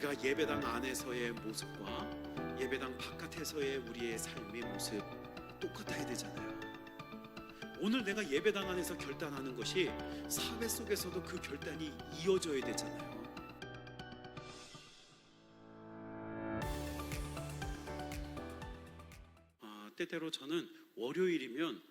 우리가 예배당 안에서의 모습과 예배당 바깥에서의 우리의 삶의 모습 똑같아야 되잖아요. 오늘 내가 예배당 안에서 결단하는 것이 사회 속에서도 그 결단이 이어져야 되잖아요. 때때로 저는 월요일이면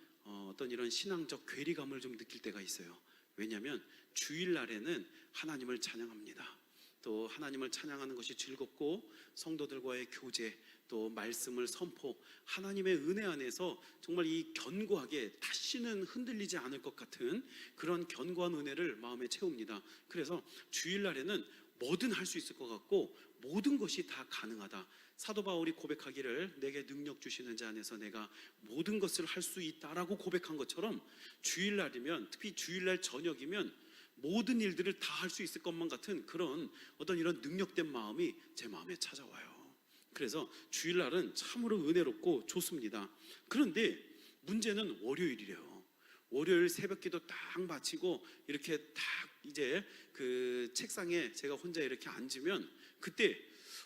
어떤 이런 신앙적 괴리감을 좀 느낄 때가 있어요. 왜냐하면 주일날에는 하나님을 찬양합니다. 또 하나님을 찬양하는 것이 즐겁고 성도들과의 교제, 또 말씀을 선포, 하나님의 은혜 안에서 정말 이 견고하게 다시는 흔들리지 않을 것 같은 그런 견고한 은혜를 마음에 채웁니다. 그래서 주일날에는 뭐든 할 수 있을 것 같고 모든 것이 다 가능하다. 사도 바울이 고백하기를 내게 능력 주시는 자 안에서 내가 모든 것을 할 수 있다라고 고백한 것처럼 주일날이면, 특히 주일날 저녁이면 모든 일들을 다 할 수 있을 것만 같은 그런 어떤 이런 능력된 마음이 제 마음에 찾아와요. 그래서 주일날은 참으로 은혜롭고 좋습니다. 그런데 문제는 월요일이래요. 월요일 새벽기도 딱 마치고 이렇게 딱 이제 그 책상에 제가 혼자 이렇게 앉으면 그때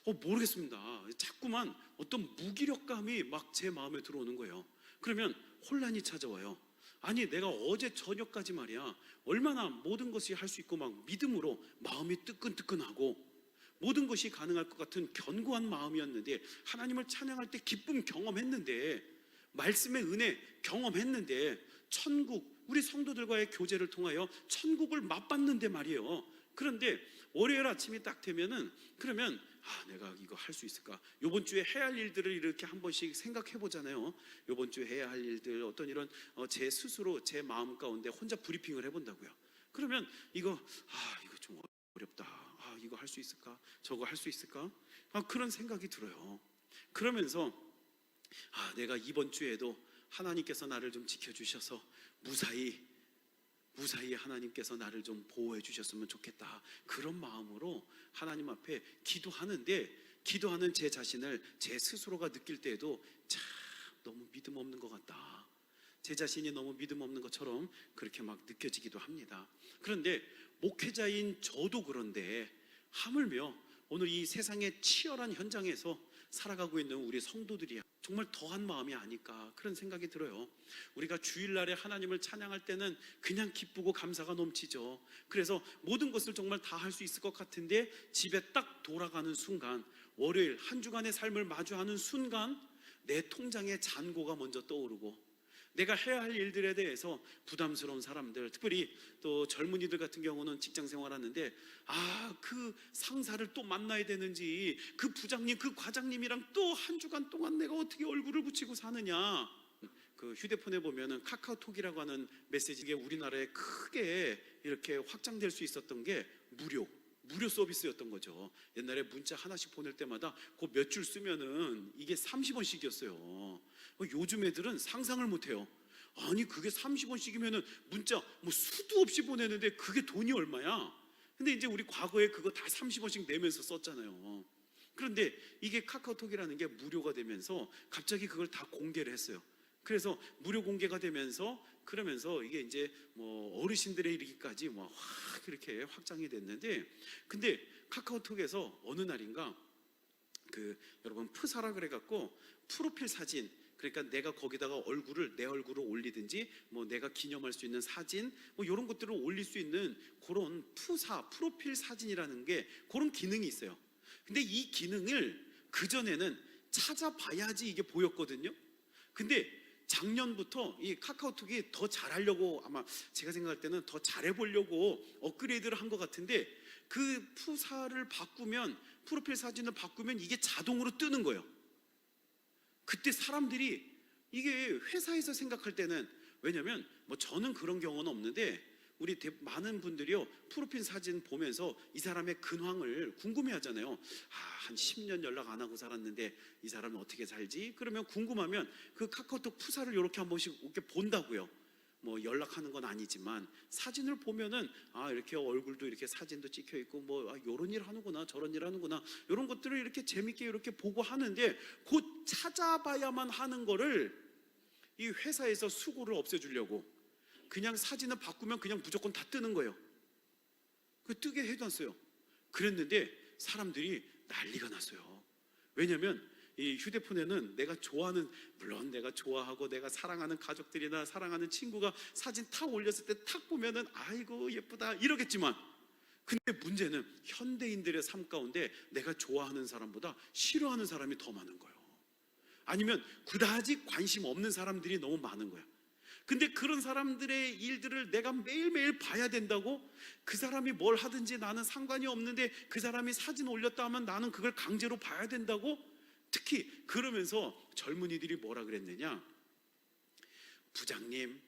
모르겠습니다. 자꾸만 어떤 무기력감이 막 제 마음에 들어오는 거예요. 그러면 혼란이 찾아와요. 아니 내가 어제 저녁까지 말이야 얼마나 모든 것이 할 수 있고 막 믿음으로 마음이 뜨끈뜨끈하고 모든 것이 가능할 것 같은 견고한 마음이었는데, 하나님을 찬양할 때 기쁨 경험했는데, 말씀의 은혜 경험했는데, 천국, 우리 성도들과의 교제를 통하여 천국을 맛봤는데 말이에요. 그런데 월요일 아침이 딱 되면은 그러면 내가 이거 할 수 있을까? 이번 주에 해야 할 일들을 이렇게 한 번씩 생각해 보잖아요. 이번 주에 해야 할 일들, 어떤 이런 제 스스로 제 마음 가운데 혼자 브리핑을 해본다고요. 그러면 이거 좀 어렵다. 이거 할 수 있을까? 저거 할 수 있을까? 그런 생각이 들어요. 그러면서 내가 이번 주에도 하나님께서 나를 좀 지켜주셔서 무사히 하나님께서 나를 좀 보호해 주셨으면 좋겠다. 그런 마음으로 하나님 앞에 기도하는데, 기도하는 제 자신을 제 스스로가 느낄 때에도 참 너무 믿음 없는 것 같다. 제 자신이 너무 믿음 없는 것처럼 그렇게 막 느껴지기도 합니다. 그런데 목회자인 저도 그런데 하물며 오늘 이 세상의 치열한 현장에서 살아가고 있는 우리 성도들이야 정말 더한 마음이 아닐까 그런 생각이 들어요. 우리가 주일날에 하나님을 찬양할 때는 그냥 기쁘고 감사가 넘치죠. 그래서 모든 것을 정말 다 할 수 있을 것 같은데 집에 딱 돌아가는 순간, 월요일 한 주간의 삶을 마주하는 순간 내 통장에 잔고가 먼저 떠오르고 내가 해야 할 일들에 대해서 부담스러운 사람들, 특별히 또 젊은이들 같은 경우는 직장 생활하는데 그 상사를 또 만나야 되는지, 그 부장님, 그 과장님이랑 또 한 주간 동안 내가 어떻게 얼굴을 붙이고 사느냐. 그 휴대폰에 보면은 카카오톡이라고 하는 메시지, 이게 우리나라에 크게 이렇게 확장될 수 있었던 게 무료 서비스였던 거죠. 옛날에 문자 하나씩 보낼 때마다 그 몇 줄 쓰면은 이게 30원씩이었어요. 요즘 애들은 상상을 못해요. 아니 그게 30원씩이면은 문자 수도 없이 보내는데 그게 돈이 얼마야? 근데 이제 우리 과거에 그거 다 30원씩 내면서 썼잖아요. 그런데 이게 카카오톡이라는 게 무료가 되면서 갑자기 그걸 다 공개를 했어요. 그래서 무료 공개가 되면서 그러면서 이게 이제 어르신들에 이르기까지 확 이렇게 확장이 됐는데, 근데 카카오톡에서 어느 날인가 여러분 프사라 그래갖고 프로필 사진, 그러니까 내가 거기다가 내 얼굴을 올리든지 내가 기념할 수 있는 사진 이런 것들을 올릴 수 있는 그런 프로필 사진이라는 게 그런 기능이 있어요. 근데 이 기능을 그전에는 찾아봐야지 이게 보였거든요. 근데 작년부터 이 카카오톡이 더 잘하려고, 아마 제가 생각할 때는 더 잘해보려고 업그레이드를 한 것 같은데, 그 프사를 바꾸면, 프로필 사진을 바꾸면 이게 자동으로 뜨는 거예요. 그때 사람들이 이게 회사에서 생각할 때는, 왜냐면 저는 그런 경우는 없는데 우리 많은 분들이요 프로필 사진 보면서 이 사람의 근황을 궁금해하잖아요. 한 10년 연락 안 하고 살았는데 이 사람은 어떻게 살지? 그러면 궁금하면 그 카카오톡 프사를 이렇게 한 번씩 이렇게 본다고요. 연락하는 건 아니지만 사진을 보면은 이렇게 얼굴도 이렇게 사진도 찍혀 있고 요런 일 하는구나 저런 일 하는구나 이런 것들을 이렇게 재밌게 이렇게 보고 하는데, 곧 찾아봐야만 하는 거를 이 회사에서 수고를 없애주려고 그냥 사진을 바꾸면 그냥 무조건 다 뜨는 거예요. 그 뜨게 해놨어요. 그랬는데 사람들이 난리가 났어요. 왜냐하면 이 휴대폰에는 내가 좋아하는, 물론 내가 좋아하고 내가 사랑하는 가족들이나 사랑하는 친구가 사진 탁 올렸을 때 탁 보면은 아이고 예쁘다 이러겠지만, 근데 문제는 현대인들의 삶 가운데 내가 좋아하는 사람보다 싫어하는 사람이 더 많은 거예요. 아니면 그다지 관심 없는 사람들이 너무 많은 거야. 근데 그런 사람들의 일들을 내가 매일매일 봐야 된다고? 그 사람이 뭘 하든지 나는 상관이 없는데 그 사람이 사진 올렸다 하면 나는 그걸 강제로 봐야 된다고? 특히 그러면서 젊은이들이 뭐라 그랬느냐? 부장님,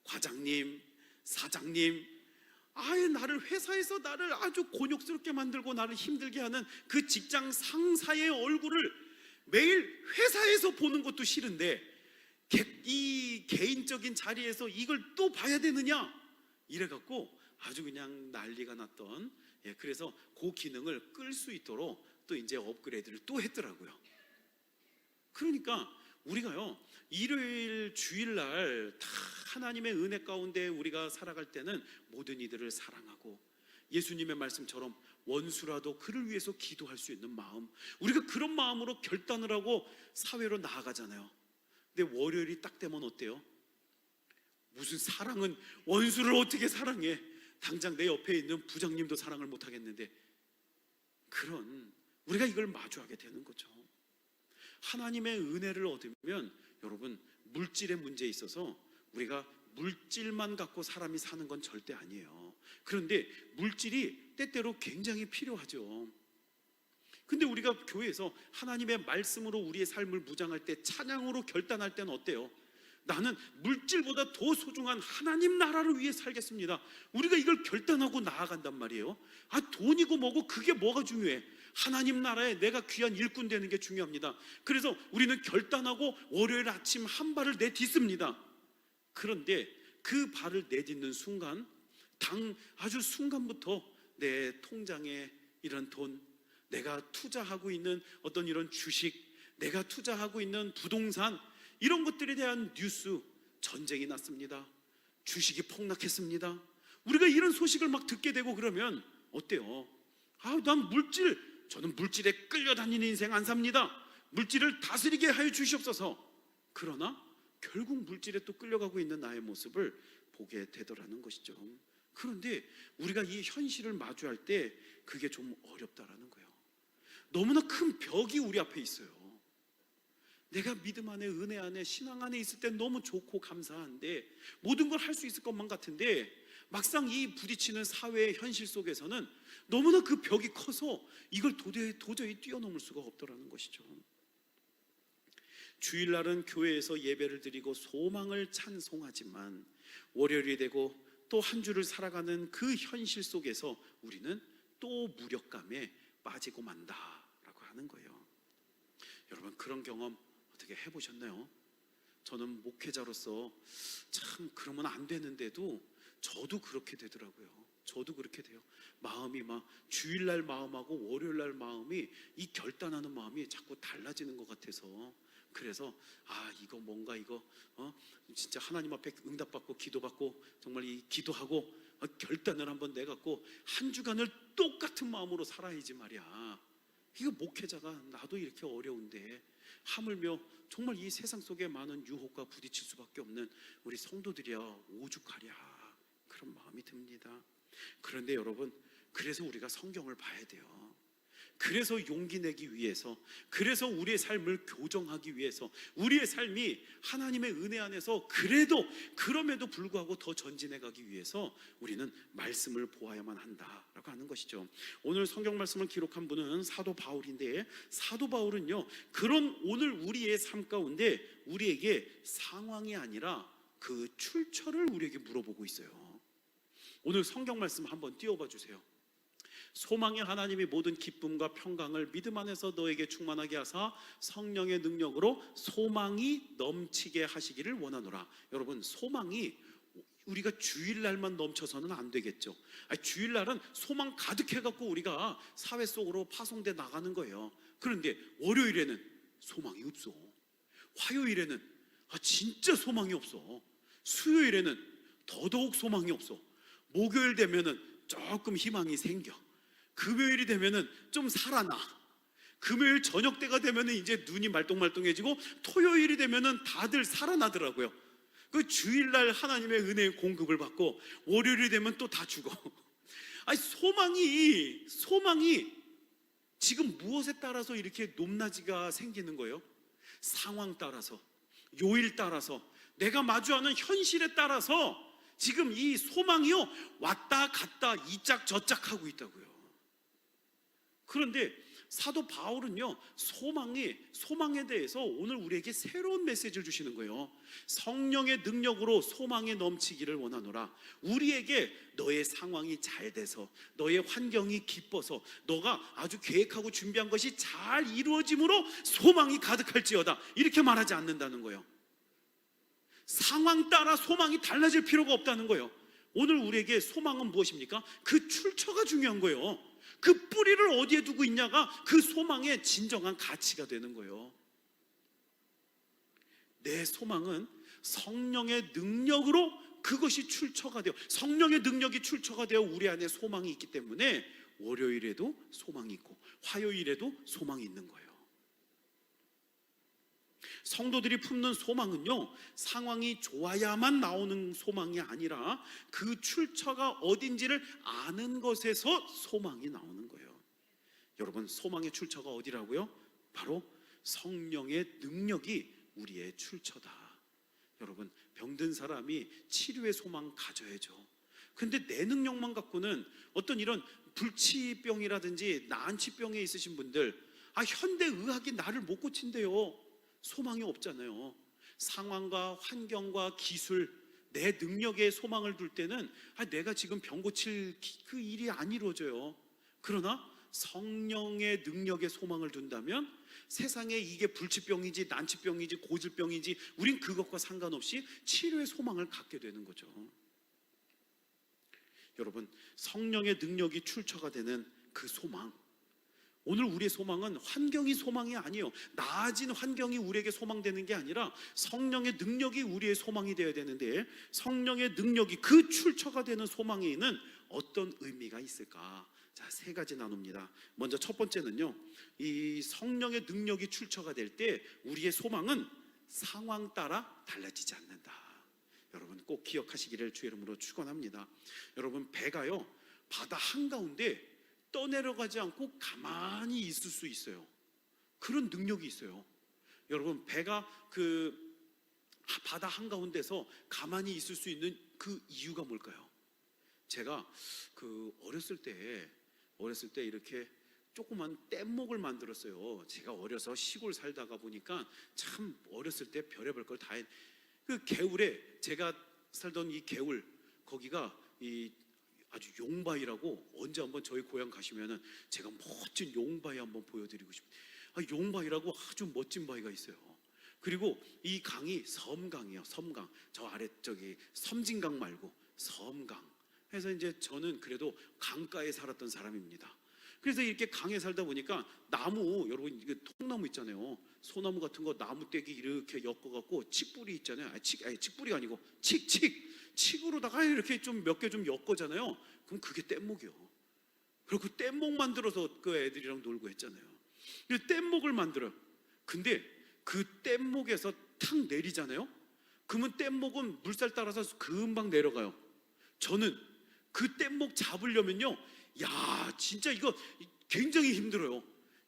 과장님, 사장님, 아예 나를 회사에서 나를 아주 곤욕스럽게 만들고 나를 힘들게 하는 그 직장 상사의 얼굴을 매일 회사에서 보는 것도 싫은데 이 개인적인 자리에서 이걸 또 봐야 되느냐? 이래갖고 아주 그냥 난리가 났던, 그래서 그 기능을 끌 수 있도록 또 이제 업그레이드를 또 했더라고요. 그러니까 우리가요, 일요일 주일날 다 하나님의 은혜 가운데 우리가 살아갈 때는 모든 이들을 사랑하고 예수님의 말씀처럼 원수라도 그를 위해서 기도할 수 있는 마음, 우리가 그런 마음으로 결단을 하고 사회로 나아가잖아요. 근데 월요일이 딱 되면 어때요? 무슨 사랑은 원수를 어떻게 사랑해? 당장 내 옆에 있는 부장님도 사랑을 못 하겠는데, 그런 우리가 이걸 마주하게 되는 거죠. 하나님의 은혜를 얻으면 여러분, 물질의 문제에 있어서 우리가 물질만 갖고 사람이 사는 건 절대 아니에요. 그런데 물질이 때때로 굉장히 필요하죠. 근데 우리가 교회에서 하나님의 말씀으로 우리의 삶을 무장할 때, 찬양으로 결단할 때는 어때요? 나는 물질보다 더 소중한 하나님 나라를 위해 살겠습니다. 우리가 이걸 결단하고 나아간단 말이에요. 돈이고 뭐고 그게 뭐가 중요해? 하나님 나라에 내가 귀한 일꾼 되는 게 중요합니다. 그래서 우리는 결단하고 월요일 아침 한 발을 내딛습니다. 그런데 그 발을 내딛는 순간, 아주 순간부터 내 통장에 이런 돈, 내가 투자하고 있는 어떤 이런 주식, 내가 투자하고 있는 부동산, 이런 것들에 대한 뉴스, 전쟁이 났습니다. 주식이 폭락했습니다. 우리가 이런 소식을 막 듣게 되고 그러면 어때요? 난 저는 물질에 끌려다니는 인생 안 삽니다. 물질을 다스리게 하여 주시옵소서. 그러나 결국 물질에 또 끌려가고 있는 나의 모습을 보게 되더라는 것이죠. 그런데 우리가 이 현실을 마주할 때 그게 좀 어렵다라는 거예요. 너무나 큰 벽이 우리 앞에 있어요. 내가 믿음 안에, 은혜 안에, 신앙 안에 있을 때 너무 좋고 감사한데, 모든 걸 할 수 있을 것만 같은데, 막상 이 부딪히는 사회의 현실 속에서는 너무나 그 벽이 커서 이걸 도저히 뛰어넘을 수가 없더라는 것이죠. 주일날은 교회에서 예배를 드리고 소망을 찬송하지만, 월요일이 되고 또 한 주를 살아가는 그 현실 속에서 우리는 또 무력감에 빠지고 만다라고 하는 거예요. 여러분, 그런 경험 어떻게 해보셨나요? 저는 목회자로서 참 그러면 안 되는데도 저도 그렇게 되더라고요. 저도 그렇게 돼요. 마음이 막 주일날 마음하고 월요일날 마음이, 이 결단하는 마음이 자꾸 달라지는 것 같아서, 그래서 이거 뭔가 이거 진짜 하나님 앞에 응답받고 기도받고 정말 이 기도하고 결단을 한번 내갖고 한 주간을 똑같은 마음으로 살아야지 말이야. 이거 목회자가 나도 이렇게 어려운데, 하물며 정말 이 세상 속에 많은 유혹과 부딪힐 수밖에 없는 우리 성도들이야 오죽하랴, 그런 마음이 듭니다. 그런데 여러분, 그래서 우리가 성경을 봐야 돼요. 그래서 용기 내기 위해서, 그래서 우리의 삶을 교정하기 위해서, 우리의 삶이 하나님의 은혜 안에서 그럼에도 불구하고 더 전진해 가기 위해서 우리는 말씀을 보아야만 한다라고 하는 것이죠. 오늘 성경 말씀을 기록한 분은 사도 바울인데, 사도 바울은요, 그런 오늘 우리의 삶 가운데 우리에게 상황이 아니라 그 출처를 우리에게 물어보고 있어요. 오늘 성경 말씀 한번 띄워봐 주세요. 소망의 하나님이 모든 기쁨과 평강을 믿음 안에서 너에게 충만하게 하사 성령의 능력으로 소망이 넘치게 하시기를 원하노라. 여러분, 소망이 우리가 주일날만 넘쳐서는 안 되겠죠. 주일날은 소망 가득해갖고 우리가 사회 속으로 파송돼 나가는 거예요. 그런데 월요일에는 소망이 없어. 화요일에는 진짜 소망이 없어. 수요일에는 더더욱 소망이 없어. 목요일 되면은 조금 희망이 생겨. 금요일이 되면은 좀 살아나. 금요일 저녁 때가 되면 이제 눈이 말똥말똥해지고 토요일이 되면 다들 살아나더라고요. 그 주일날 하나님의 은혜의 공급을 받고 월요일이 되면 또 다 죽어. 아니 소망이 지금 무엇에 따라서 이렇게 높낮이가 생기는 거예요? 상황 따라서, 요일 따라서, 내가 마주하는 현실에 따라서 지금 이 소망이요 왔다 갔다 이짝저짝 하고 있다고요. 그런데 사도 바울은요 소망에 대해서 오늘 우리에게 새로운 메시지를 주시는 거예요. 성령의 능력으로 소망에 넘치기를 원하노라. 우리에게 너의 상황이 잘 돼서, 너의 환경이 기뻐서, 너가 아주 계획하고 준비한 것이 잘 이루어짐으로 소망이 가득할지어다, 이렇게 말하지 않는다는 거예요. 상황 따라 소망이 달라질 필요가 없다는 거예요. 오늘 우리에게 소망은 무엇입니까? 그 출처가 중요한 거예요. 그 뿌리를 어디에 두고 있냐가 그 소망의 진정한 가치가 되는 거예요. 내 소망은 성령의 능력으로 그것이 출처가 되어, 성령의 능력이 출처가 되어 우리 안에 소망이 있기 때문에 월요일에도 소망이 있고 화요일에도 소망이 있는 거예요. 성도들이 품는 소망은요 상황이 좋아야만 나오는 소망이 아니라 그 출처가 어딘지를 아는 것에서 소망이 나오는 거예요. 여러분, 소망의 출처가 어디라고요? 바로 성령의 능력이 우리의 출처다. 여러분, 병든 사람이 치료의 소망 가져야죠. 근데 내 능력만 갖고는, 어떤 이런 불치병이라든지 난치병에 있으신 분들, 현대의학이 나를 못 고친대요. 소망이 없잖아요. 상황과 환경과 기술, 내 능력에 소망을 둘 때는 내가 지금 병 고칠 그 일이 안 이루어져요. 그러나 성령의 능력에 소망을 둔다면 세상에 이게 불치병이지 난치병이지 고질병이지 우린 그것과 상관없이 치료의 소망을 갖게 되는 거죠. 여러분, 성령의 능력이 출처가 되는 그 소망, 오늘 우리의 소망은 환경이 소망이 아니에요. 나아진 환경이 우리에게 소망되는 게 아니라 성령의 능력이 우리의 소망이 되어야 되는데, 성령의 능력이 그 출처가 되는 소망에는 어떤 의미가 있을까? 자, 세 가지 나눕니다. 먼저 첫 번째는요, 이 성령의 능력이 출처가 될 때 우리의 소망은 상황 따라 달라지지 않는다. 여러분 꼭 기억하시기를 주의 이름으로 축원합니다. 여러분, 배가요 바다 한가운데 떠내려가지 않고 가만히 있을 수 있어요. 그런 능력이 있어요. 여러분, 배가 그 바다 한가운데서 가만히 있을 수 있는 그 이유가 뭘까요? 제가 그 어렸을 때 이렇게 조그만 뗏목을 만들었어요. 제가 어려서 시골 살다가 보니까 참 어렸을 때 별의별 걸 다 했. 그 개울에, 제가 살던 이 개울, 거기가 이 아주 용바위라고, 언제 한번 저희 고향 가시면은 제가 멋진 용바위 한번 보여드리고 싶어요. 용바위라고 아주 멋진 바위가 있어요. 그리고 이 강이 섬강이에요. 섬강. 저 아래 저기 섬진강 말고 섬강. 그래서 이제 저는 그래도 강가에 살았던 사람입니다. 그래서 이렇게 강에 살다 보니까 나무, 여러분 이게 통나무 있잖아요. 소나무 같은 거 나무 떼기 이렇게 엮어갖고 칡뿌리 있잖아요. 칡뿌리가 아니고 칡으로다가 이렇게 좀 몇 개 좀 엮어잖아요. 그럼 그게 뗏목이요. 그리고 그 뗏목 만들어서 그 애들이랑 놀고 했잖아요. 뗏목을 만들어요. 근데 그 뗏목에서 탁 내리잖아요. 그러면 뗏목은 물살 따라서 금방 내려가요. 저는 그 뗏목 잡으려면요, 야 진짜 이거 굉장히 힘들어요.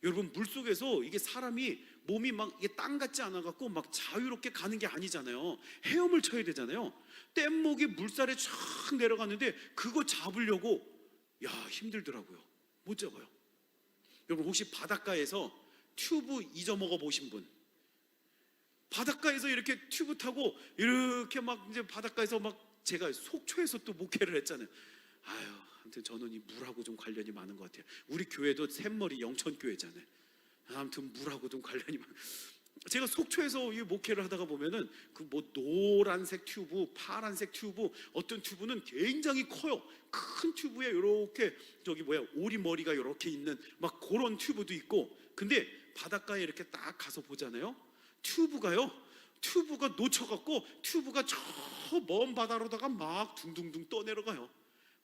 여러분, 물속에서 이게 사람이 몸이 막 이게 땅 같지 않아 갖고 막 자유롭게 가는 게 아니잖아요. 헤엄을 쳐야 되잖아요. 뗏목이 물살에 쫙 내려가는데 그거 잡으려고 야 힘들더라고요. 못 잡아요. 여러분, 혹시 바닷가에서 튜브 잊어먹어 보신 분? 바닷가에서 이렇게 튜브 타고 이렇게 막 이제 바닷가에서 막, 제가 속초에서 또 목회를 했잖아요. 아무튼 저는 이 물하고 좀 관련이 많은 것 같아요. 우리 교회도 샘머리 영천교회잖아요. 아무튼 물하고 좀 관련이 많아요. 제가 속초에서 이 목회를 하다가 보면은 그 뭐 노란색 튜브, 파란색 튜브, 어떤 튜브는 굉장히 커요. 큰 튜브에 이렇게 저기 오리머리가 이렇게 있는 막 그런 튜브도 있고. 근데 바닷가에 이렇게 딱 가서 보잖아요. 튜브가 놓쳐갖고 튜브가 저 먼 바다로다가 막 둥둥둥 떠내려가요.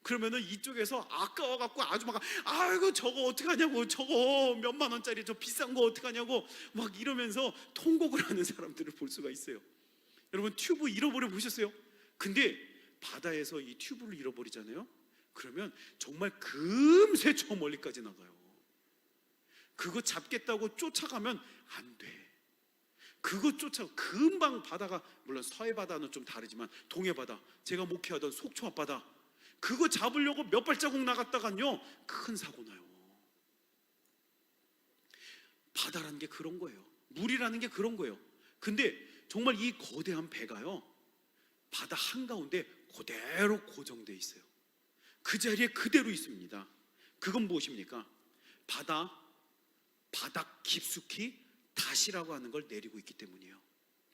그러면은 이쪽에서 아까워갖고 아주 막 아이고 저거 어떡하냐고, 저거 몇만 원짜리 저 비싼 거 어떡하냐고 막 이러면서 통곡을 하는 사람들을 볼 수가 있어요. 여러분 튜브 잃어버려 보셨어요? 근데 바다에서 이 튜브를 잃어버리잖아요. 그러면 정말 금세 저 멀리까지 나가요. 그거 잡겠다고 쫓아가면 안 돼. 그거 쫓아 금방 바다가, 물론 서해 바다는 좀 다르지만 동해 바다, 제가 목회하던 속초 앞바다, 그거 잡으려고 몇 발자국 나갔다간요 큰 사고 나요. 바다라는 게 그런 거예요. 물이라는 게 그런 거예요. 근데 정말 이 거대한 배가요 바다 한가운데 그대로 고정되어 있어요. 그 자리에 그대로 있습니다. 그건 무엇입니까? 바닥 깊숙이 닷이라고 하는 걸 내리고 있기 때문이에요.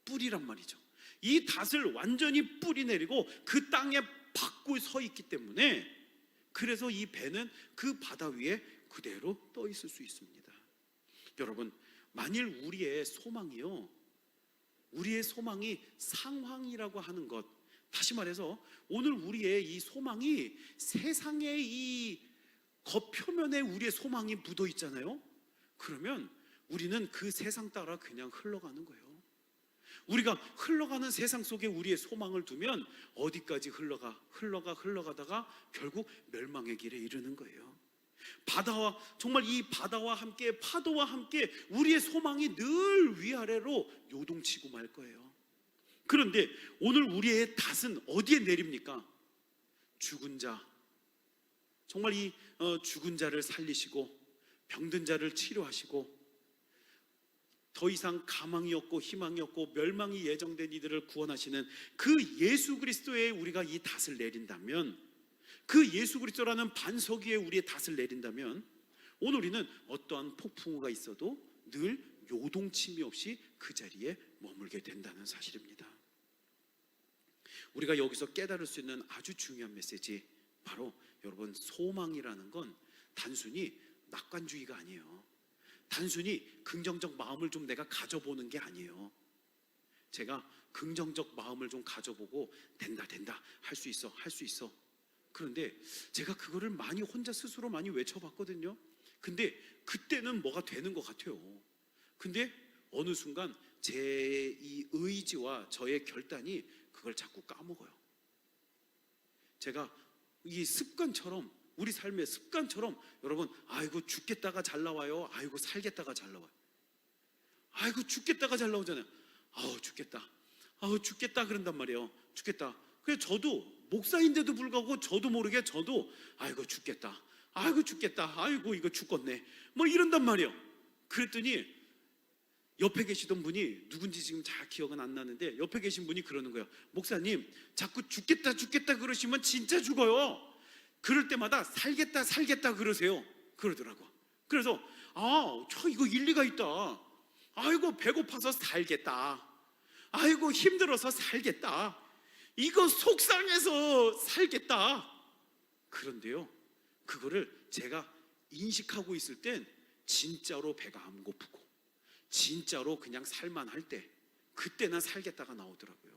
뿌리란 말이죠. 이 닷을 완전히 뿌리 내리고 그 땅에 박고 서 있기 때문에, 그래서 이 배는 그 바다 위에 그대로 떠 있을 수 있습니다. 여러분, 만일 우리의 소망이요, 우리의 소망이 상황이라고 하는 것, 다시 말해서 오늘 우리의 이 소망이 세상의 이 겉표면에 우리의 소망이 묻어 있잖아요. 그러면 우리는 그 세상 따라 그냥 흘러가는 거예요. 우리가 흘러가는 세상 속에 우리의 소망을 두면 어디까지 흘러가다가 결국 멸망의 길에 이르는 거예요. 바다와, 정말 이 바다와 함께 파도와 함께 우리의 소망이 늘 위아래로 요동치고 말 거예요. 그런데 오늘 우리의 닷은 어디에 내립니까? 죽은 자, 정말 이 죽은 자를 살리시고 병든 자를 치료하시고 더 이상 가망이 없고 희망이 없고 멸망이 예정된 이들을 구원하시는 그 예수 그리스도에 우리가 이 닷을 내린다면, 그 예수 그리스도라는 반석 위에 우리의 닷을 내린다면, 오늘 우리는 어떠한 폭풍우가 있어도 늘 요동침이 없이 그 자리에 머물게 된다는 사실입니다. 우리가 여기서 깨달을 수 있는 아주 중요한 메시지, 바로 여러분, 소망이라는 건 단순히 낙관주의가 아니에요. 단순히 긍정적 마음을 좀 내가 가져보는 게 아니에요. 제가 긍정적 마음을 좀 가져보고 된다 할 수 있어. 그런데 제가 그거를 많이 혼자 스스로 많이 외쳐봤거든요. 근데 그때는 뭐가 되는 것 같아요. 근데 어느 순간 제 이 의지와 저의 결단이 그걸 자꾸 까먹어요. 제가 이 습관처럼, 우리 삶의 습관처럼, 여러분, 아이고 죽겠다가 잘 나와요, 아이고 살겠다가 잘 나와요. 아이고 죽겠다가 잘 나오잖아요. 죽겠다 그런단 말이에요. 죽겠다. 그래서 저도 목사인데도 불구하고 저도 모르게 저도 아이고 죽겠다, 아이고 이거 죽겠네, 뭐 이런단 말이에요. 그랬더니 옆에 계시던 분이 누군지 지금 잘 기억은 안 나는데, 옆에 계신 분이 그러는 거예요. 목사님, 자꾸 죽겠다 그러시면 진짜 죽어요. 그럴 때마다 살겠다 그러세요. 그러더라고. 그래서 저 이거 일리가 있다. 아이고 배고파서 살겠다, 아이고 힘들어서 살겠다, 이거 속상해서 살겠다. 그런데요, 그거를 제가 인식하고 있을 땐 진짜로 배가 안 고프고 진짜로 그냥 살만할 때, 그때나 살겠다가 나오더라고요.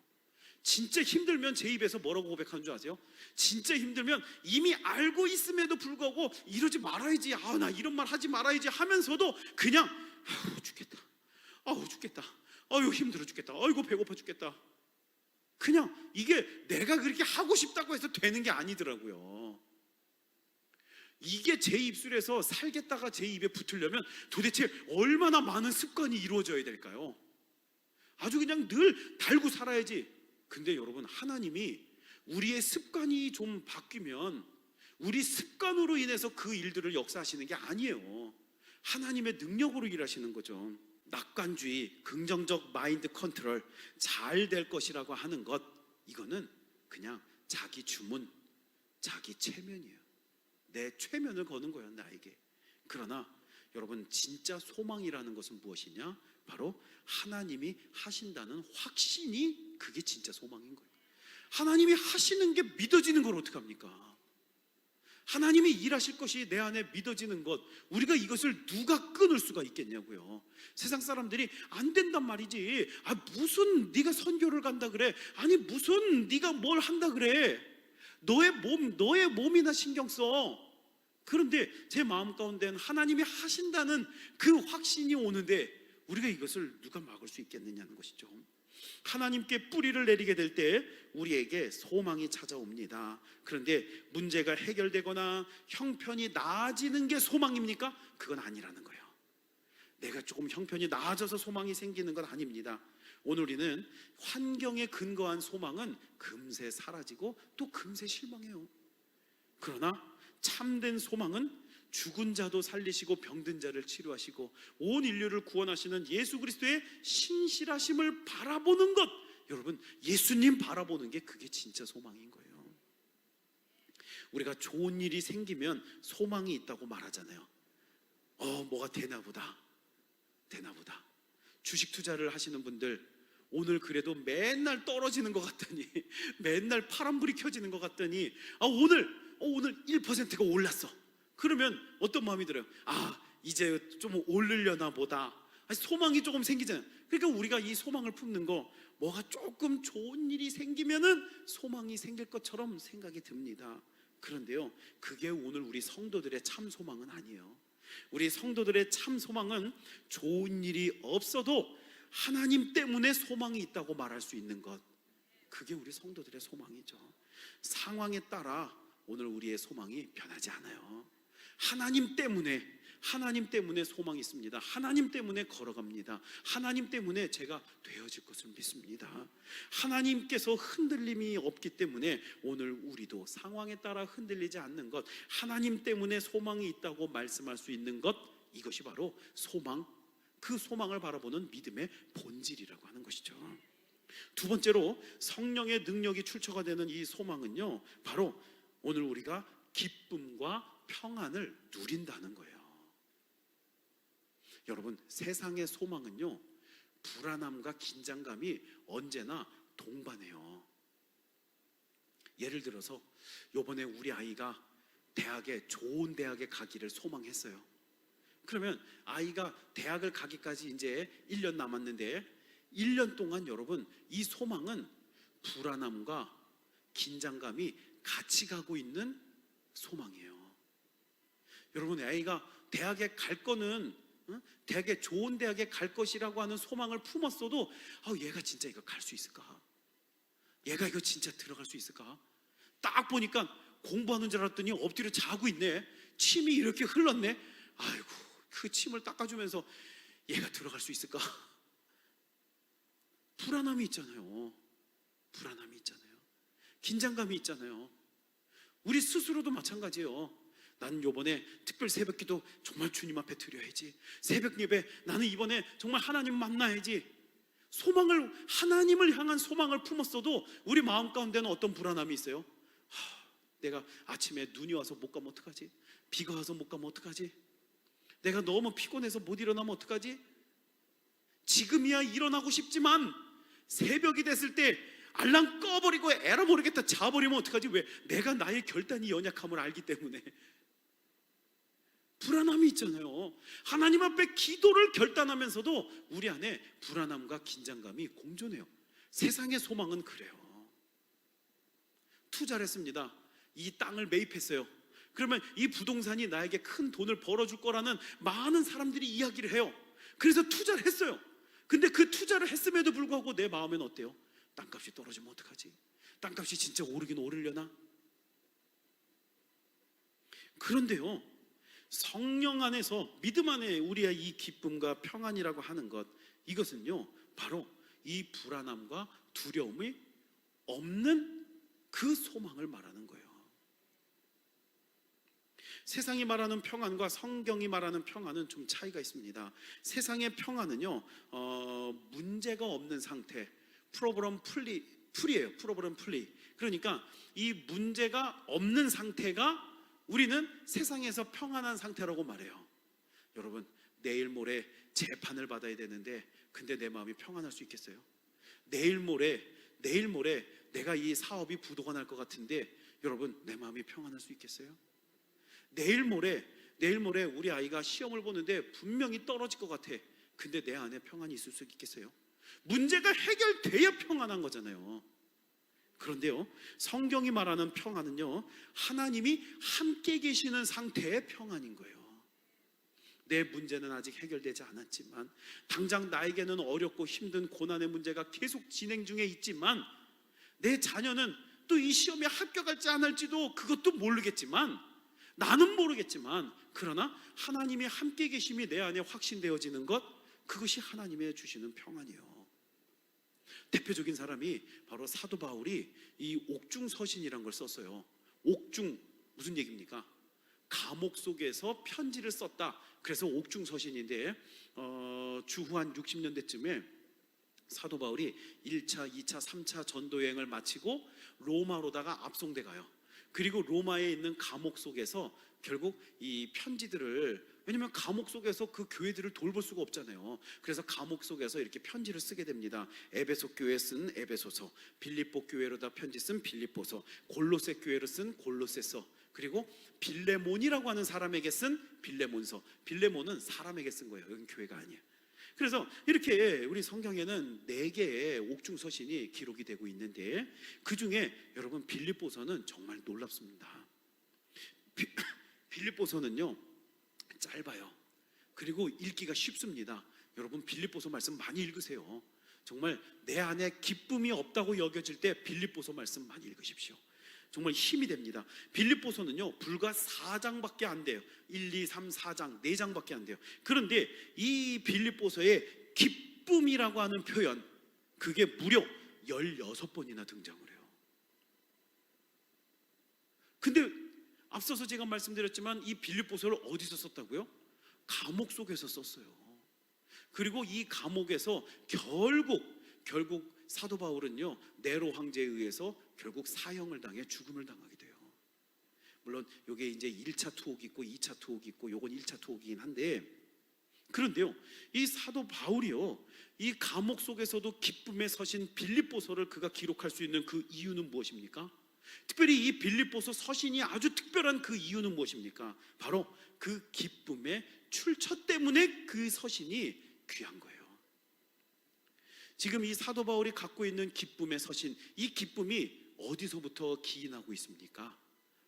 진짜 힘들면 제 입에서 뭐라고 고백하는 줄 아세요? 진짜 힘들면 이미 알고 있음에도 불구하고 이러지 말아야지, 나 이런 말 하지 말아야지 하면서도 그냥 죽겠다, 힘들어 죽겠다, 아이고 배고파 죽겠다. 그냥 이게 내가 그렇게 하고 싶다고 해서 되는 게 아니더라고요. 이게 제 입술에서 살겠다가 제 입에 붙으려면 도대체 얼마나 많은 습관이 이루어져야 될까요? 아주 그냥 늘 달고 살아야지. 근데 여러분, 하나님이 우리의 습관이 좀 바뀌면 우리 습관으로 인해서 그 일들을 역사하시는 게 아니에요. 하나님의 능력으로 일하시는 거죠. 낙관주의, 긍정적 마인드 컨트롤, 잘 될 것이라고 하는 것, 이거는 그냥 자기 주문, 자기 체면이에요. 내 최면을 거는 거예요, 나에게. 그러나 여러분, 진짜 소망이라는 것은 무엇이냐? 바로 하나님이 하신다는 확신이, 그게 진짜 소망인 거예요. 하나님이 하시는 게 믿어지는 걸 어떡합니까? 하나님이 일하실 것이 내 안에 믿어지는 것, 우리가 이것을 누가 끊을 수가 있겠냐고요. 세상 사람들이 안 된단 말이지, 무슨 네가 선교를 간다 그래, 아니 무슨 네가 뭘 한다 그래, 너의 몸이나 신경 써. 그런데 제 마음 가운데는 하나님이 하신다는 그 확신이 오는데 우리가 이것을 누가 막을 수 있겠느냐는 것이죠. 하나님께 뿌리를 내리게 될 때 우리에게 소망이 찾아옵니다. 그런데 문제가 해결되거나 형편이 나아지는 게 소망입니까? 그건 아니라는 거예요. 내가 조금 형편이 나아져서 소망이 생기는 건 아닙니다. 오늘 우리는 환경에 근거한 소망은 금세 사라지고 또 금세 실망해요. 그러나 참된 소망은 죽은 자도 살리시고 병든 자를 치료하시고 온 인류를 구원하시는 예수 그리스도의 신실하심을 바라보는 것, 여러분, 예수님 바라보는 게 그게 진짜 소망인 거예요. 우리가 좋은 일이 생기면 소망이 있다고 말하잖아요. 뭐가 되나 보다. 주식 투자를 하시는 분들, 오늘 그래도 맨날 떨어지는 것 같더니, 맨날 파란불이 켜지는 것 같더니 오늘 1%가 올랐어. 그러면 어떤 마음이 들어요? 이제 좀 오르려나 보다. 소망이 조금 생기잖아요. 그러니까 우리가 이 소망을 품는 거, 뭐가 조금 좋은 일이 생기면은 소망이 생길 것처럼 생각이 듭니다. 그런데요, 그게 오늘 우리 성도들의 참 소망은 아니에요. 우리 성도들의 참 소망은 좋은 일이 없어도 하나님 때문에 소망이 있다고 말할 수 있는 것, 그게 우리 성도들의 소망이죠. 상황에 따라 오늘 우리의 소망이 변하지 않아요. 하나님 때문에 소망이 있습니다. 하나님 때문에 걸어갑니다. 하나님 때문에 제가 되어질 것을 믿습니다. 하나님께서 흔들림이 없기 때문에 오늘 우리도 상황에 따라 흔들리지 않는 것, 하나님 때문에 소망이 있다고 말씀할 수 있는 것, 이것이 바로 소망, 그 소망을 바라보는 믿음의 본질이라고 하는 것이죠. 두 번째로 성령의 능력이 출처가 되는 이 소망은요, 바로 오늘 우리가 기쁨과 평안을 누린다는 거예요. 여러분, 세상의 소망은요, 불안함과 긴장감이 언제나 동반해요. 예를 들어서 요번에 우리 아이가 좋은 대학에 가기를 소망했어요. 그러면 아이가 대학을 가기까지 이제 1년 남았는데 1년 동안 여러분, 이 소망은 불안함과 긴장감이 같이 가고 있는 소망이에요. 여러분, 아이가 대학에 갈 거는 좋은 대학에 갈 것이라고 하는 소망을 품었어도 얘가 진짜 이거 갈 수 있을까? 얘가 이거 진짜 들어갈 수 있을까? 딱 보니까 공부하는 줄 알았더니 엎드려 자고 있네. 침이 이렇게 흘렀네. 아이고, 그 침을 닦아주면서 얘가 들어갈 수 있을까? 불안함이 있잖아요. 긴장감이 있잖아요. 우리 스스로도 마찬가지예요. 나는 요번에 특별 새벽기도 정말 주님 앞에 드려야지. 새벽 예배 나는 이번에 정말 하나님 만나야지. 하나님을 향한 소망을 품었어도 우리 마음 가운데는 어떤 불안함이 있어요? 내가 아침에 눈이 와서 못 가면 어떡하지? 비가 와서 못 가면 어떡하지? 내가 너무 피곤해서 못 일어나면 어떡하지? 지금이야 일어나고 싶지만 새벽이 됐을 때 알람 꺼버리고 에라 모르겠다 자버리면 어떡하지? 왜? 내가 나의 결단이 연약함을 알기 때문에. 불안함이 있잖아요. 하나님 앞에 기도를 결단하면서도 우리 안에 불안함과 긴장감이 공존해요. 세상의 소망은 그래요. 투자를 했습니다. 이 땅을 매입했어요. 그러면 이 부동산이 나에게 큰 돈을 벌어줄 거라는 많은 사람들이 이야기를 해요. 그래서 투자를 했어요. 근데 그 투자를 했음에도 불구하고 내 마음엔 어때요? 땅값이 떨어지면 어떡하지? 땅값이 진짜 오르긴 오르려나? 그런데요, 성령 안에서, 믿음 안에 우리의 이 기쁨과 평안이라고 하는 것, 이것은요 바로 이 불안함과 두려움이 없는 그 소망을 말하는 거예요. 세상이 말하는 평안과 성경이 말하는 평안은 좀 차이가 있습니다. 세상의 평안은요 문제가 없는 상태, 프로블럼 프리예요. 프로블럼 프리. 그러니까 이 문제가 없는 상태가 우리는 세상에서 평안한 상태라고 말해요. 여러분, 내일 모레 재판을 받아야 되는데 근데 내 마음이 평안할 수 있겠어요? 내일 모레 내가 이 사업이 부도가 날 것 같은데 여러분, 내 마음이 평안할 수 있겠어요? 내일 모레 우리 아이가 시험을 보는데 분명히 떨어질 것 같아. 근데 내 안에 평안이 있을 수 있겠어요? 문제가 해결돼야 평안한 거잖아요. 그런데요, 성경이 말하는 평안은요, 하나님이 함께 계시는 상태의 평안인 거예요. 내 문제는 아직 해결되지 않았지만, 당장 나에게는 어렵고 힘든 고난의 문제가 계속 진행 중에 있지만, 내 자녀는 또 이 시험에 합격할지 안 할지도 그것도 모르겠지만, 나는 모르겠지만, 그러나 하나님이 함께 계심이 내 안에 확신되어지는 것, 그것이 하나님의 주시는 평안이에요. 대표적인 사람이 바로 사도 바울이 이 옥중서신이라는 걸 썼어요. 옥중, 무슨 얘기입니까? 감옥 속에서 편지를 썼다. 그래서 옥중서신인데, 주후 한 60년대쯤에 사도 바울이 1차, 2차, 3차 전도여행을 마치고 로마로다가 압송돼 가요. 그리고 로마에 있는 감옥 속에서 결국 이 편지들을, 왜냐면 감옥 속에서 그 교회들을 돌볼 수가 없잖아요. 그래서 감옥 속에서 이렇게 편지를 쓰게 됩니다. 에베소 교회에 쓴 에베소서, 빌립보 교회로다 편지 쓴 빌립보서, 골로새 교회로 쓴 골로새서, 그리고 빌레몬이라고 하는 사람에게 쓴 빌레몬서. 빌레몬은 사람에게 쓴 거예요. 여긴 교회가 아니에요. 그래서 이렇게 우리 성경에는 4개의 옥중서신이 기록이 되고 있는데, 그 중에 여러분 빌립보서는 정말 놀랍습니다. 빌립보서는요 짧아요. 그리고 읽기가 쉽습니다. 여러분 빌립보서 말씀 많이 읽으세요. 정말 내 안에 기쁨이 없다고 여겨질 때 빌립보서 말씀 많이 읽으십시오. 정말 힘이 됩니다. 빌립보서는요 불과 4장밖에 안 돼요. 1, 2, 3, 4장 4장밖에 안 돼요. 그런데 이 빌립보서의 기쁨이라고 하는 표현, 그게 무려 16번이나 등장을 해요. 근데 앞서서 제가 말씀드렸지만 이 빌립보서를 어디서 썼다고요? 감옥 속에서 썼어요. 그리고 이 감옥에서 결국 사도 바울은요 네로 황제에 의해서 결국 사형을 당해 죽음을 당하게 돼요. 물론 이게 이제 1차 투옥이 있고 2차 투옥이 있고, 요건 1차 투옥이긴 한데, 그런데요 이 사도 바울이요 이 감옥 속에서도 기쁨의 서신 빌립보서를 그가 기록할 수 있는 그 이유는 무엇입니까? 특별히 이 빌립보서 서신이 아주 특별한 그 이유는 무엇입니까? 바로 그 기쁨의 출처 때문에 그 서신이 귀한 거예요. 지금 이 사도 바울이 갖고 있는 기쁨의 서신, 이 기쁨이 어디서부터 기인하고 있습니까?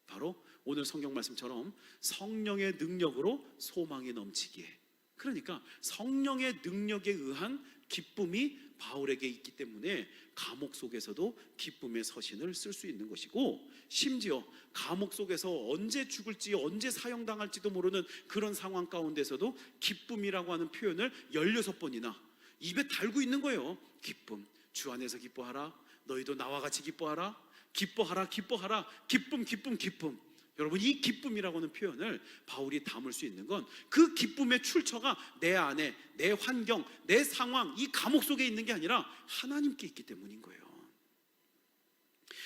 바로 오늘 성경 말씀처럼 성령의 능력으로 소망이 넘치기에, 그러니까 성령의 능력에 의한 기쁨이 바울에게 있기 때문에 감옥 속에서도 기쁨의 서신을 쓸 수 있는 것이고, 심지어 감옥 속에서 언제 죽을지 언제 사형당할지도 모르는 그런 상황 가운데서도 기쁨이라고 하는 표현을 16번이나 입에 달고 있는 거예요. 기쁨, 주 안에서 기뻐하라, 너희도 나와 같이 기뻐하라, 기뻐하라, 기뻐하라, 기쁨, 기쁨, 기쁨. 여러분 이 기쁨이라고 하는 표현을 바울이 담을 수 있는 건 그 기쁨의 출처가 내 안에, 내 환경, 내 상황, 이 감옥 속에 있는 게 아니라 하나님께 있기 때문인 거예요.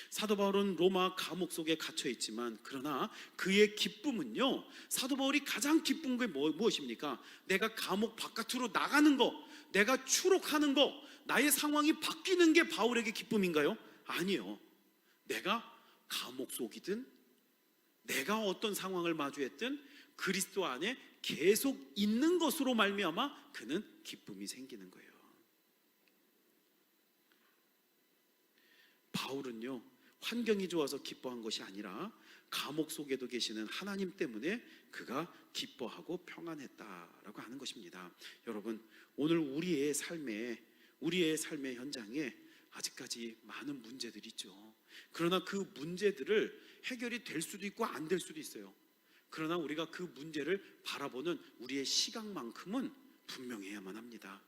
사도 바울은 로마 감옥 속에 갇혀 있지만, 그러나 그의 기쁨은요, 사도 바울이 가장 기쁜 게 무엇입니까? 내가 감옥 바깥으로 나가는 거, 내가 추록하는 거, 나의 상황이 바뀌는 게 바울에게 기쁨인가요? 아니에요. 내가 감옥 속이든 내가 어떤 상황을 마주했든 그리스도 안에 계속 있는 것으로 말미암아 그는 기쁨이 생기는 거예요. 바울은요 환경이 좋아서 기뻐한 것이 아니라 감옥 속에도 계시는 하나님 때문에 그가 기뻐하고 평안했다라고 하는 것입니다. 여러분 오늘 우리의 삶의 현장에 아직까지 많은 문제들이 있죠. 그러나 그 문제들을 해결이 될 수도 있고 안 될 수도 있어요. 그러나 우리가 그 문제를 바라보는 우리의 시각만큼은 분명해야만 합니다.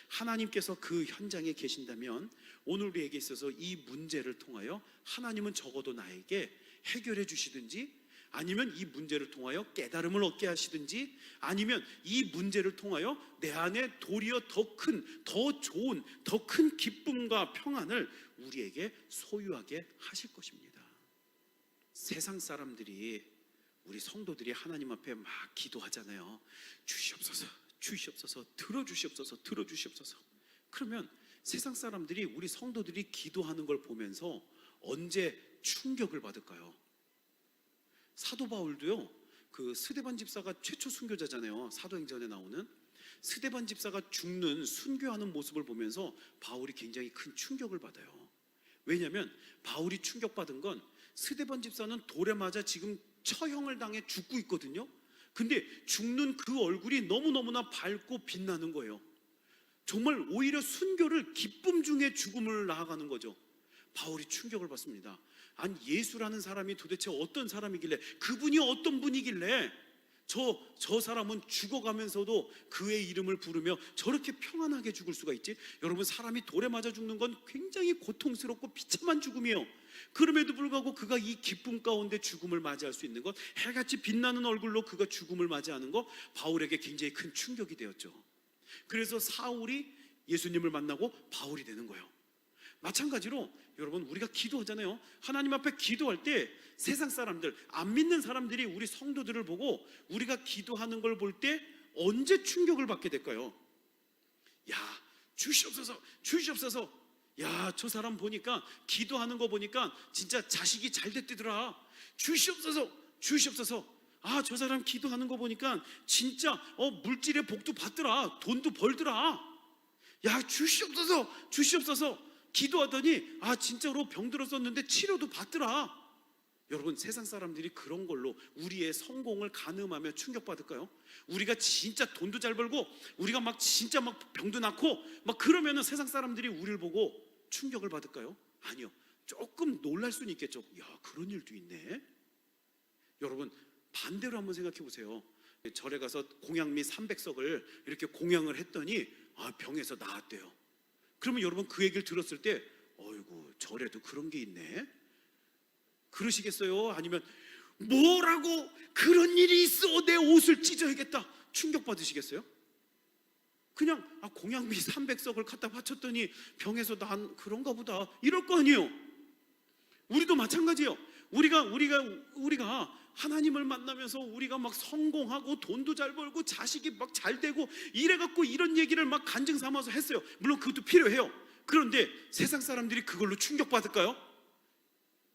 하나님께서 그 현장에 계신다면 오늘 우리에게 있어서 이 문제를 통하여 하나님은 적어도 나에게 해결해 주시든지, 아니면 이 문제를 통하여 깨달음을 얻게 하시든지, 아니면 이 문제를 통하여 내 안에 도리어 더 큰, 더 좋은, 더 큰 기쁨과 평안을 우리에게 소유하게 하실 것입니다. 세상 사람들이, 우리 성도들이 하나님 앞에 막 기도하잖아요. 주시옵소서, 주시옵소서, 들어주시옵소서, 들어주시옵소서. 그러면 세상 사람들이, 우리 성도들이 기도하는 걸 보면서 언제 충격을 받을까요? 사도 바울도요, 그 스데반 집사가 최초 순교자잖아요. 사도행전에 나오는 스데반 집사가 죽는, 순교하는 모습을 보면서 바울이 굉장히 큰 충격을 받아요. 왜냐하면 바울이 충격받은 건 스데반 집사는 돌에 맞아 지금 처형을 당해 죽고 있거든요. 근데 죽는 그 얼굴이 너무너무나 밝고 빛나는 거예요. 정말 오히려 순교를 기쁨 중에 죽음을 나아가는 거죠. 바울이 충격을 받습니다. 아니, 예수라는 사람이 도대체 어떤 사람이길래, 그분이 어떤 분이길래 저 사람은 죽어가면서도 그의 이름을 부르며 저렇게 평안하게 죽을 수가 있지? 여러분, 사람이 돌에 맞아 죽는 건 굉장히 고통스럽고 비참한 죽음이에요. 그럼에도 불구하고 그가 이 기쁨 가운데 죽음을 맞이할 수 있는 것, 해같이 빛나는 얼굴로 그가 죽음을 맞이하는 것, 바울에게 굉장히 큰 충격이 되었죠. 그래서 사울이 예수님을 만나고 바울이 되는 거예요. 마찬가지로 여러분, 우리가 기도하잖아요. 하나님 앞에 기도할 때 세상 사람들, 안 믿는 사람들이 우리 성도들을 보고 우리가 기도하는 걸 볼 때 언제 충격을 받게 될까요? 야, 주시옵소서, 주시옵소서. 야, 저 사람 보니까, 기도하는 거 보니까 진짜 자식이 잘 됐더라. 주시옵소서, 주시옵소서. 아, 저 사람 기도하는 거 보니까 진짜 물질의 복도 받더라. 돈도 벌더라. 야, 주시옵소서, 주시옵소서. 기도하더니 아, 진짜로 병들었었는데 치료도 받더라. 여러분, 세상 사람들이 그런 걸로 우리의 성공을 가늠하며 충격받을까요? 우리가 진짜 돈도 잘 벌고 우리가 막 진짜 막 병도 낫고 막 그러면은 세상 사람들이 우리를 보고 충격을 받을까요? 아니요. 조금 놀랄 수는 있겠죠. 야, 그런 일도 있네. 여러분, 반대로 한번 생각해 보세요. 절에 가서 공양미 300석을 이렇게 공양을 했더니 병에서 나았대요. 그러면 여러분, 그 얘기를 들었을 때 어이구, 절에도 그런 게 있네, 그러시겠어요? 아니면 뭐라고, 그런 일이 있어, 내 옷을 찢어야겠다, 충격받으시겠어요? 그냥 공양미 300석을 갖다 바쳤더니 병에서 난 그런가 보다, 이럴 거 아니에요. 우리도 마찬가지예요. 우리가 하나님을 만나면서 우리가 막 성공하고 돈도 잘 벌고 자식이 막 잘 되고 이래갖고 이런 얘기를 막 간증 삼아서 했어요. 물론 그것도 필요해요. 그런데 세상 사람들이 그걸로 충격받을까요?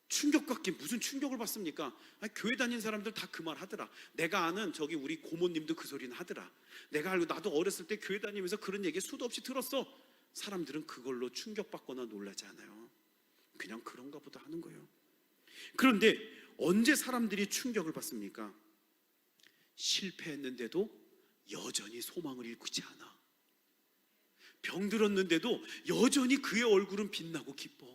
충격받긴 무슨 충격을 받습니까? 교회 다니는 사람들 다 그 말 하더라. 내가 아는 저기 우리 고모님도 그 소리는 하더라. 내가 알고, 나도 어렸을 때 교회 다니면서 그런 얘기 수도 없이 들었어. 사람들은 그걸로 충격받거나 놀라지 않아요. 그냥 그런가 보다 하는 거예요. 그런데 언제 사람들이 충격을 받습니까? 실패했는데도 여전히 소망을 잃지 않아. 병들었는데도 여전히 그의 얼굴은 빛나고 기뻐.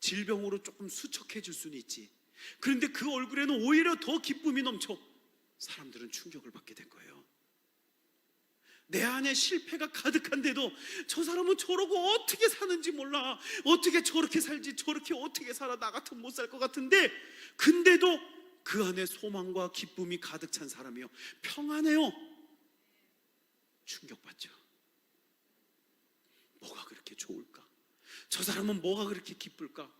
질병으로 조금 수척해질 수는 있지. 그런데 그 얼굴에는 오히려 더 기쁨이 넘쳐. 사람들은 충격을 받게 된 거예요. 내 안에 실패가 가득한데도 저 사람은 저러고 어떻게 사는지 몰라, 어떻게 저렇게 살지, 저렇게 어떻게 살아, 나 같으면 못 살 것 같은데, 근데도 그 안에 소망과 기쁨이 가득 찬 사람이요, 평안해요. 충격받죠. 뭐가 그렇게 좋을까? 저 사람은 뭐가 그렇게 기쁠까?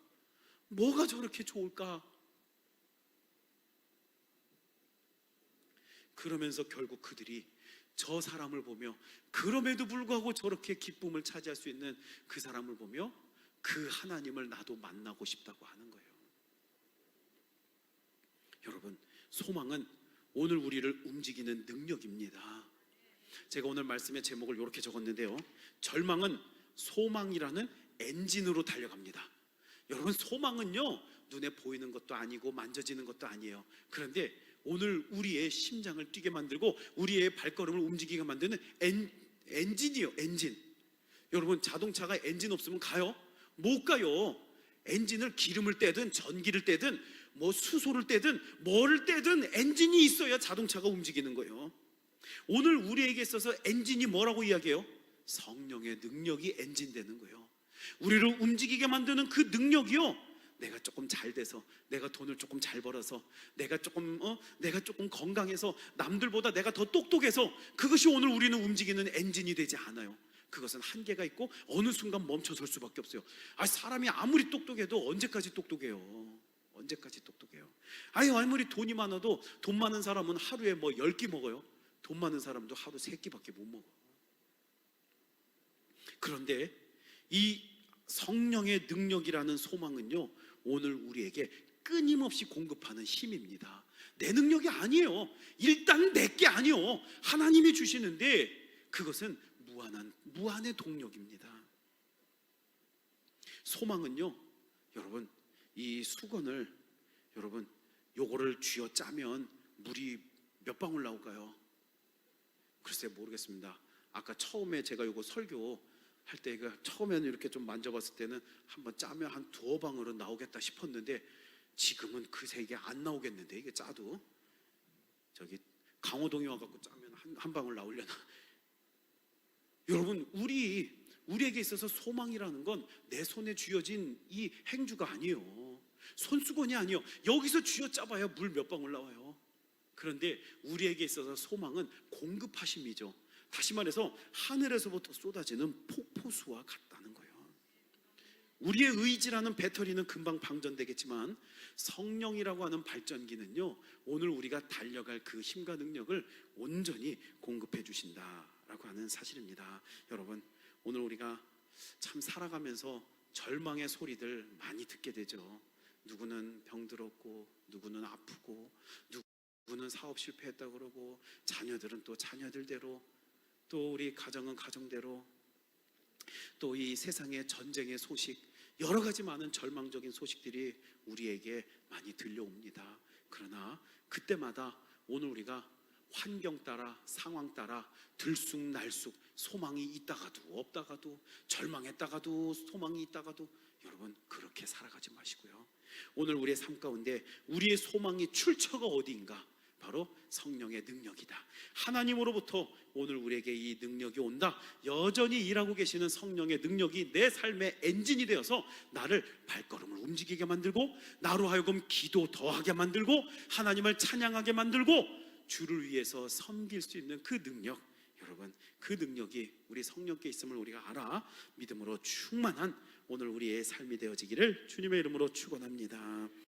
뭐가 저렇게 좋을까? 그러면서 결국 그들이 저 사람을 보며, 그럼에도 불구하고 저렇게 기쁨을 차지할 수 있는 그 사람을 보며 그 하나님을 나도 만나고 싶다고 하는 거예요. 여러분, 소망은 오늘 우리를 움직이는 능력입니다. 제가 오늘 말씀의 제목을 이렇게 적었는데요, 절망은 소망이라는 엔진으로 달려갑니다. 여러분, 소망은요, 눈에 보이는 것도 아니고 만져지는 것도 아니에요. 그런데 오늘 우리의 심장을 뛰게 만들고 우리의 발걸음을 움직이게 만드는 엔진이에요. 엔진. 여러분, 자동차가 엔진 없으면 가요? 못 가요. 엔진을 기름을 떼든 전기를 떼든 뭐 수소를 떼든 뭐를 떼든 엔진이 있어야 자동차가 움직이는 거예요. 오늘 우리에게 있어서 엔진이 뭐라고 이야기해요? 성령의 능력이 엔진 되는 거예요. 우리를 움직이게 만드는 그 능력이요, 내가 조금 잘 돼서, 내가 돈을 조금 잘 벌어서, 내가 조금 건강해서, 남들보다 내가 더 똑똑해서, 그것이 오늘 우리는 움직이는 엔진이 되지 않아요. 그것은 한계가 있고 어느 순간 멈춰설 수밖에 없어요. 사람이 아무리 똑똑해도 언제까지 똑똑해요? 언제까지 똑똑해요? 아무리 돈이 많아도, 돈 많은 사람은 하루에 뭐 10끼 먹어요. 돈 많은 사람도 하루 3끼밖에 못 먹어. 그런데 이 성령의 능력이라는 소망은요, 오늘 우리에게 끊임없이 공급하는 힘입니다. 내 능력이 아니에요. 일단 내게 아니에요. 하나님이 주시는데 그것은 무한의 동력입니다. 소망은요, 여러분, 이 수건을 여러분 요거를 쥐어 짜면 물이 몇 방울 나올까요? 글쎄 모르겠습니다. 아까 처음에 제가 요거 설교 할 때 처음에는 이렇게 좀 만져봤을 때는 한번 짜면 한 두어 방울은 나오겠다 싶었는데 지금은 그새 이게 안 나오겠는데, 이게 짜도 저기 강호동에 와갖고 짜면 한 방울 나오려나? 여러분, 우리에게 있어서 소망이라는 건 내 손에 쥐어진 이 행주가 아니에요. 손수건이 아니에요. 여기서 쥐어 짜봐야 물 몇 방울 나와요. 그런데 우리에게 있어서 소망은 공급하심이죠. 다시 말해서 하늘에서부터 쏟아지는 폭포수와 같다는 거예요. 우리의 의지라는 배터리는 금방 방전되겠지만 성령이라고 하는 발전기는요, 오늘 우리가 달려갈 그 힘과 능력을 온전히 공급해 주신다라고 하는 사실입니다. 여러분, 오늘 우리가 참 살아가면서 절망의 소리들 많이 듣게 되죠. 누구는 병들었고, 누구는 아프고, 누구는 사업 실패했다고 그러고, 자녀들은 또 자녀들대로, 또 우리 가정은 가정대로, 또 이 세상의 전쟁의 소식, 여러 가지 많은 절망적인 소식들이 우리에게 많이 들려옵니다. 그러나 그때마다 오늘 우리가 환경 따라, 상황 따라 들쑥날쑥 소망이 있다가도 없다가도, 절망했다가도 소망이 있다가도, 여러분 그렇게 살아가지 마시고요, 오늘 우리의 삶 가운데 우리의 소망이 출처가 어디인가? 바로 성령의 능력이다. 하나님으로부터 오늘 우리에게 이 능력이 온다. 여전히 일하고 계시는 성령의 능력이 내 삶의 엔진이 되어서 나를 발걸음을 움직이게 만들고, 나로 하여금 기도 더하게 만들고, 하나님을 찬양하게 만들고, 주를 위해서 섬길 수 있는 그 능력, 여러분 그 능력이 우리 성령께 있음을 우리가 알아 믿음으로 충만한 오늘 우리의 삶이 되어지기를 주님의 이름으로 축원합니다.